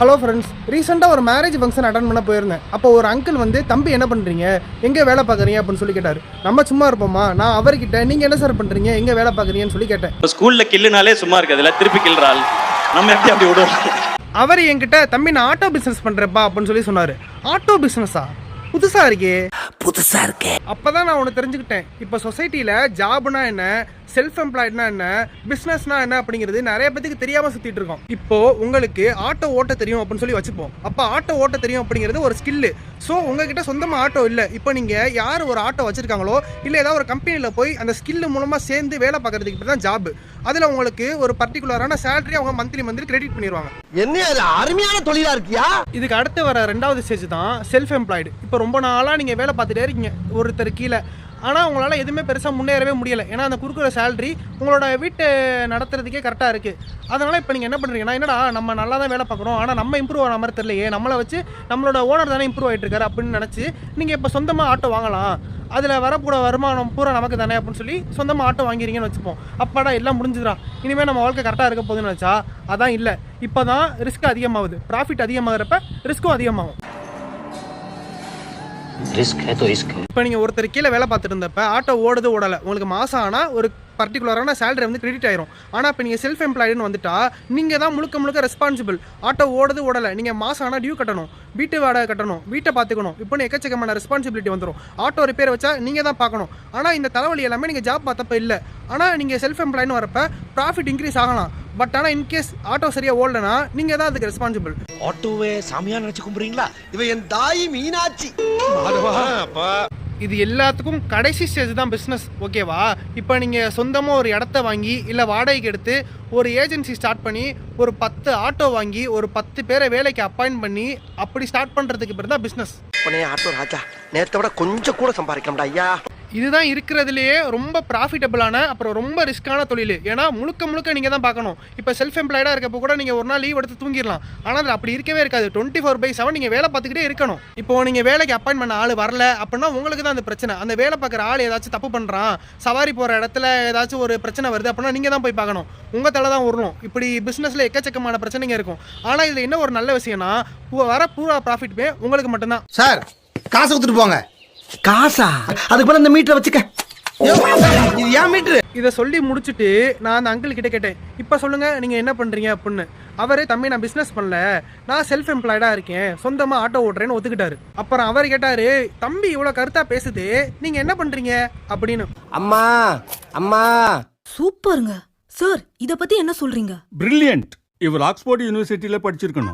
Hello friends, ரீசெண்டாக ஒரு marriage function attend பண்ண போயிருந்தேன். அப்போ ஒரு அங்கிள் வந்து, தம்பி என்ன பண்ணுறீங்க, எங்கே வேலை பார்க்குறீங்க அப்படின்னு சொல்லி கேட்டார். நம்ம சும்மா இருப்போமா, நான் அவர்கிட்ட நீங்கள் என்ன சார் பண்ணுறீங்க, எங்கே வேலை பார்க்குறீங்கன்னு சொல்லி கேட்டேன். ஸ்கூலில் கில்லுனாலே சும்மா இருக்காதுல்ல, திருப்பி கில்றாள், நம்ம எப்படி அப்படி விடுவோம். அவர் என்கிட்ட, தம்பி நான் ஆட்டோ பிஸ்னஸ் பண்ணுறேப்பா அப்படின்னு சொல்லி சொன்னார். ஆட்டோ பிஸ்னஸா, புதுசா இருக்கே. அப்பதான் நான் ஒன்று தெரிஞ்சுக்கிட்டேன். இப்போ சொசைட்டியில் ஜாப்னா என்ன, செல்ஃப் எம்ப்ளாய்டுனா என்ன, பிஸ்னஸ்னா என்ன அப்படிங்கிறது நிறைய பேருக்கு தெரியாமல் சுற்றிட்டு இருக்கோம். இப்போ உங்களுக்கு ஆட்டோ ஓட்ட தெரியும் அப்படின்னு சொல்லி வச்சுப்போம். அப்போ ஆட்டோ ஓட்ட தெரியும் அப்படிங்கிறது ஒரு ஸ்கில்லு. ஸோ உங்ககிட்ட சொந்தமாக ஆட்டோ இல்லை. இப்போ நீங்கள் யார் ஒரு ஆட்டோ வச்சுருக்காங்களோ, இல்லை ஏதாவது ஒரு கம்பெனியில் போய் அந்த ஸ்கில்லு மூலமாக சேர்ந்து வேலை பார்க்குறதுக்கு இப்படி தான் ஜாப். அதில் உங்களுக்கு ஒரு பர்டிகுலரான சேலரி அவங்க மந்த்லி கிரெடிட் பண்ணிடுவாங்க. என்ன அருமையான தொழிலா இருக்கியா. இதுக்கு அடுத்து வர ரெண்டாவது ஸ்டேஜ் தான் செல்ஃப் எம்ப்ளாய்டு. இப்போ ரொம்ப நாளாக நீங்கள் வேலை பார்த்துட்டே இருக்கீங்க ஒருத்தர் கீழே. ஆனால் உங்களால் எதுவுமே பெருசாக முன்னேறவே முடியலை. ஏன்னா அந்த கொடுக்குற சேலரி உங்களோட வீட்டை நடத்துறதுக்கே கரெக்டாக இருக்குது. அதனால் இப்போ நீங்கள் என்ன பண்ணுறீங்கன்னா, என்னடா நம்ம நல்லா தான் வேலை பார்க்குறோம், ஆனால் நம்ம இம்ப்ரூவ் ஆன மாதிரி தெரியலையே, நம்மளை வச்சு நம்மளோட ஓனர் தானே இம்ப்ரூவ் ஆகிட்டு இருக்காரு அப்படின்னு நினச்சி நீங்கள் இப்போ சொந்தமாக ஆட்டோ வாங்கலாம், அதில் வரக்கூட வருமானம் பூரா நமக்கு தானே அப்படின்னு சொல்லி சொந்தமாக ஆட்டோ வாங்கிறீங்கன்னு வச்சுப்போம். அப்பாடா எல்லாம் முடிஞ்சுதுடா, இனிமேல் நம்ம வாழ்க்கை கரெக்டாக இருக்க போகுதுன்னு வச்சா அதான் இல்லை. இப்போ தான் ரிஸ்க் அதிகமாகுது. ப்ராஃபிட் அதிகமாகிறப்ப ரிஸ்க்கும் அதிகமாகும். இப்போ நீங்கள் ஒருத்தர் கீழே வேலை பார்த்துட்டு இருந்தப்ப ஆட்டோ ஓடுது ஓடலை, உங்களுக்கு மாதம் ஆனால் ஒரு பர்டிகுலரான சேலரி வந்து கிரெடிட் ஆயிரும். ஆனால் இப்போ நீங்கள் செல்ஃப் எம்ப்ளாய்டுன்னு வந்துட்டா நீங்கள் தான் முழுக்க ரெஸ்பான்சிபிள். ஆட்டோ ஓடுது ஓடலை, நீங்கள் மாதம் ஆனால் டியூ கட்டணும், வீட்டு வாடகை கட்டணும், வீட்டை பார்த்துக்கணும், இப்போ எக்கச்சக்கமான ரெஸ்பான்சிபிலிட்டி வந்துடும். ஆட்டோ ரிப்பேர் வச்சா நீங்கள் தான் பார்க்கணும். ஆனால் இந்த தலைவலி எல்லாமே நீங்கள் ஜாப் பார்த்தப்ப இல்லை. ஆனால் நீங்கள் செல்ஃப் எம்ப்ளாய்னு வரப்ப ப்ராஃபிட் இன்க்ரீஸ் ஆகலாம். பட் ஆனால் இன்கேஸ் ஆட்டோ சரியாக ஓடலைன்னா நீங்கள் தான் அதுக்கு ரெஸ்பான்சிபிள். ஆட்டோவே சாமியா நினைச்சு கும்பிடுறீங்களா? இவ என் தாய் மீனாட்சி. இது எல்லாத்துக்கும் கடைசி ஸ்டேஜ் தான் பிஸ்னஸ். ஓகேவா? இப்போ நீங்கள் சொந்தமாக ஒரு இடத்த வாங்கி இல்லை வாடகைக்கு எடுத்து ஒரு ஏஜென்சி ஸ்டார்ட் பண்ணி ஒரு 10 ஆட்டோ வாங்கி ஒரு 10 பேரை வேலைக்கு அப்பாயிண்ட் பண்ணி அப்படி ஸ்டார்ட் பண்ணுறதுக்கு பேர் தான் பிஸ்னஸ். ஆட்டோ ராஜா நேரத்தை விட கொஞ்சம் கூட சம்பாதிக்கணும்டா ஐயா. இதுதான் இருக்கிறதுலையே ரொம்ப ப்ராஃபிட்டபிளான அப்புறம் ரொம்ப ரிஸ்க்கான தொழில். ஏன்னா முழுக்க நீங்கள் தான் பார்க்கணும். இப்போ செல்ஃப் எம்ப்ளாய்டாக இருக்கப்போ கூட நீங்கள் ஒரு நாள் லீவ் எடுத்து தூங்கிடலாம். ஆனால் அது அப்படி இருக்கவே இருக்காது. 24/7 நீங்கள் வேலை பார்த்துக்கிட்டே இருக்கணும். இப்போ நீங்கள் வேலைக்கு அப்பாயிண்ட் பண்ண ஆள் வரல அப்படின்னா உங்களுக்கு தான் அந்த பிரச்சனை. அந்த வேலை பார்க்குற ஆள் ஏதாச்சும் தப்பு பண்ணுறான், சவாரி போகிற இடத்துல ஏதாச்சும் ஒரு பிரச்சனை வருது அப்படின்னா நீங்கள் தான் போய் பார்க்கணும். உங்கள் தலை தான் வரணும். இப்படி பிஸ்னஸில் எக்கச்சக்கமான பிரச்சனைங்க இருக்கும். ஆனால் இதில் என்ன ஒரு நல்ல விஷயம்னா, வர பூரா ப்ராஃபிட்டுமே உங்களுக்கு மட்டும்தான். சார் காசு கொடுத்துட்டு போங்க. காசா? அதுக்கு மேல இந்த மீட்டரை வச்சுக்க. இது ஏன் மீட்டர்? இதை சொல்லி முடிச்சுட்டு நான் அந்த அங்கிள் கிட்ட கேட்டேன், இப்போ சொல்லுங்க நீங்க என்ன பண்றீங்க அப்படின்னு. அவரு, தம்பி நான் பிஸ்னஸ் பண்ணல, நான் செல்ஃப் எம்ப்ளாய்டா இருக்கேன், சொந்தமா ஆட்டோ ஓட்டுறேன்னு ஒத்துக்கிட்டாரு. அப்புறம் அவர் கேட்டாரு, தம்பி இவ்வளவு கருத்தா பேசுது, நீங்க என்ன பண்றீங்க அப்படின்னு. அம்மா அம்மா. சூப்பருங்க சார், இத பத்தி என்ன சொல்றீங்க? பிரில்லியன்ட். இவர் ஆக்ஸ்போர்ட் யூனிவர்சிட்டியில படிச்சிருக்கணும்.